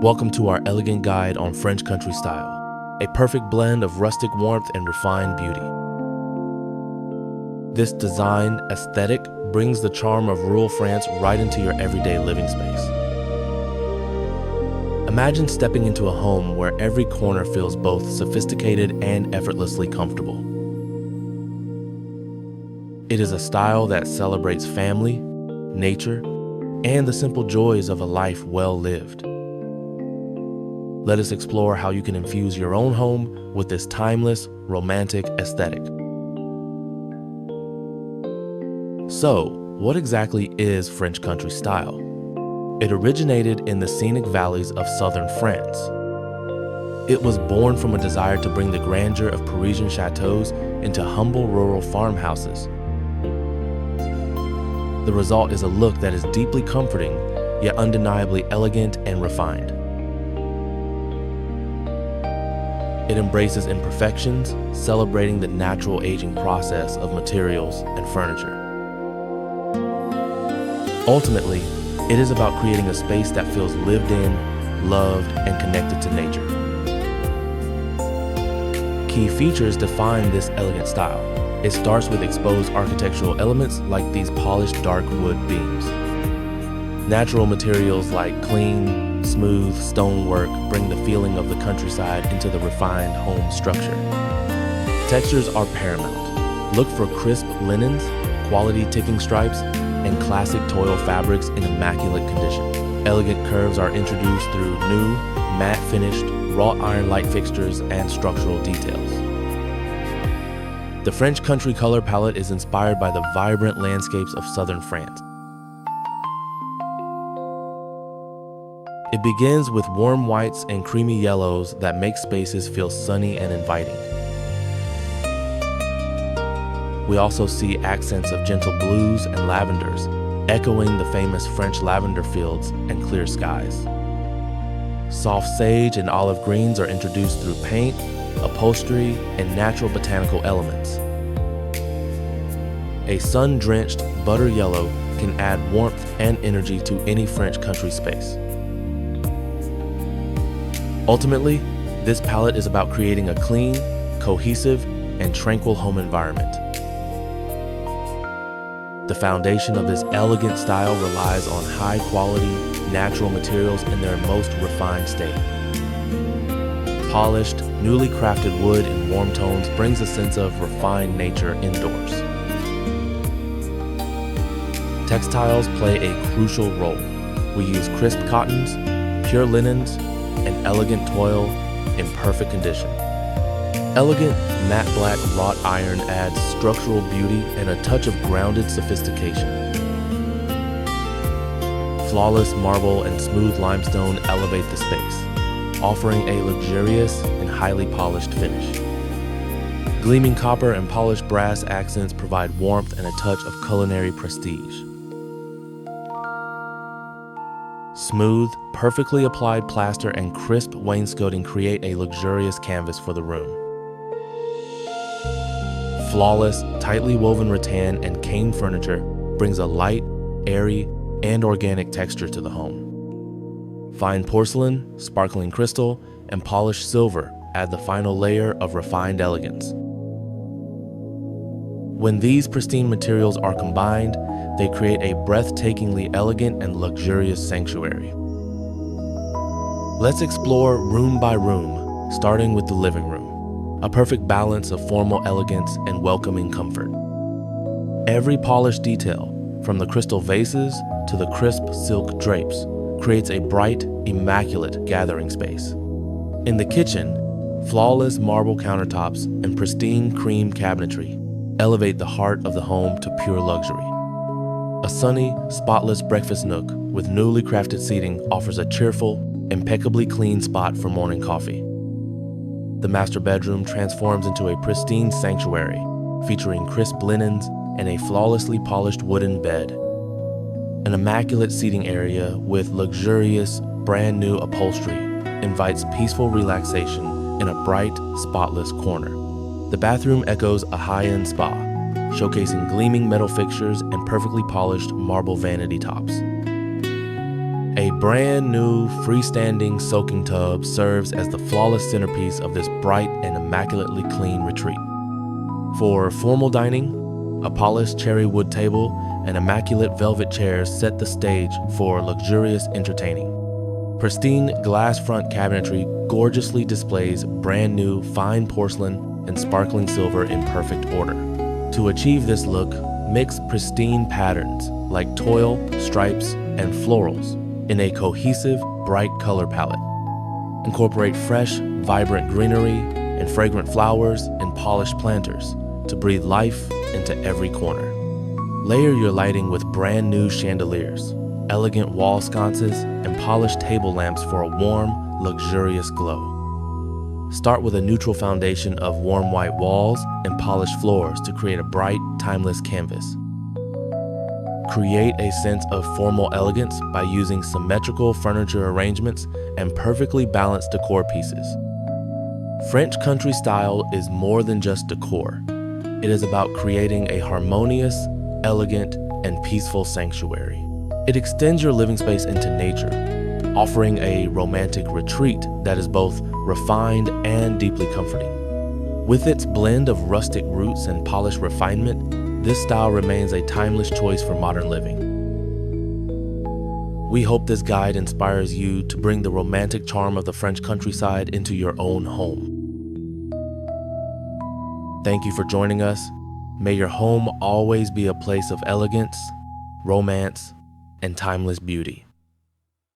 Welcome to our elegant guide on French country style, a perfect blend of rustic warmth and refined beauty. This design aesthetic brings the charm of rural France right into your everyday living space. Imagine stepping into a home where every corner feels both sophisticated and effortlessly comfortable. It is a style that celebrates family, nature, and the simple joys of a life well lived. Let us explore how you can infuse your own home with this timeless, romantic aesthetic. So, what exactly is French country style? It originated in the scenic valleys of southern France. It was born from a desire to bring the grandeur of Parisian chateaus into humble rural farmhouses. The result is a look that is deeply comforting, yet undeniably elegant and refined. It embraces imperfections, celebrating the natural aging process of materials and furniture. Ultimately, it is about creating a space that feels lived in, loved, and connected to nature. Key features define this elegant style. It starts with exposed architectural elements like these polished dark wood beams. Natural materials like clean, smooth stonework bring the feeling of the countryside into the refined home structure. Textures are paramount. Look for crisp linens, quality ticking stripes, and classic toile fabrics in immaculate condition. Elegant curves are introduced through new, matte-finished, wrought iron light fixtures and structural details. The French country color palette is inspired by the vibrant landscapes of southern France. It begins with warm whites and creamy yellows that make spaces feel sunny and inviting. We also see accents of gentle blues and lavenders, echoing the famous French lavender fields and clear skies. Soft sage and olive greens are introduced through paint, upholstery, and natural botanical elements. A sun-drenched butter yellow can add warmth and energy to any French country space. Ultimately, this palette is about creating a clean, cohesive, and tranquil home environment. The foundation of this elegant style relies on high-quality, natural materials in their most refined state. Polished, newly crafted wood in warm tones brings a sense of refined nature indoors. Textiles play a crucial role. We use crisp cottons, pure linens, and elegant toile in perfect condition. Elegant, matte black wrought iron adds structural beauty and a touch of grounded sophistication. Flawless marble and smooth limestone elevate the space, offering a luxurious and highly polished finish. Gleaming copper and polished brass accents provide warmth and a touch of culinary prestige. Smooth, perfectly applied plaster and crisp wainscoting create a luxurious canvas for the room. Flawless, tightly woven rattan and cane furniture brings a light, airy, and organic texture to the home. Fine porcelain, sparkling crystal, and polished silver add the final layer of refined elegance. When these pristine materials are combined, they create a breathtakingly elegant and luxurious sanctuary. Let's explore room by room, starting with the living room, a perfect balance of formal elegance and welcoming comfort. Every polished detail, from the crystal vases to the crisp silk drapes, creates a bright, immaculate gathering space. In the kitchen, flawless marble countertops and pristine cream cabinetry elevate the heart of the home to pure luxury. A sunny, spotless breakfast nook with newly crafted seating offers a cheerful, impeccably clean spot for morning coffee. The master bedroom transforms into a pristine sanctuary, featuring crisp linens and a flawlessly polished wooden bed. An immaculate seating area with luxurious, brand new upholstery invites peaceful relaxation in a bright, spotless corner. The bathroom echoes a high-end spa, showcasing gleaming metal fixtures and perfectly polished marble vanity tops. A brand new freestanding soaking tub serves as the flawless centerpiece of this bright and immaculately clean retreat. For formal dining, a polished cherry wood table and immaculate velvet chairs set the stage for luxurious entertaining. Pristine glass front cabinetry gorgeously displays brand new fine porcelain and sparkling silver in perfect order. To achieve this look, mix pristine patterns like toil, stripes, and florals in a cohesive, bright color palette. Incorporate fresh, vibrant greenery and fragrant flowers and polished planters to breathe life into every corner. Layer your lighting with brand new chandeliers, elegant wall sconces, and polished table lamps for a warm, luxurious glow. Start with a neutral foundation of warm white walls and polished floors to create a bright, timeless canvas. Create a sense of formal elegance by using symmetrical furniture arrangements and perfectly balanced decor pieces. French country style is more than just decor. It is about creating a harmonious, elegant, and peaceful sanctuary. It extends your living space into nature, offering a romantic retreat that is both refined and deeply comforting. With its blend of rustic roots and polished refinement, this style remains a timeless choice for modern living. We hope this guide inspires you to bring the romantic charm of the French countryside into your own home. Thank you for joining us. May your home always be a place of elegance, romance, and timeless beauty.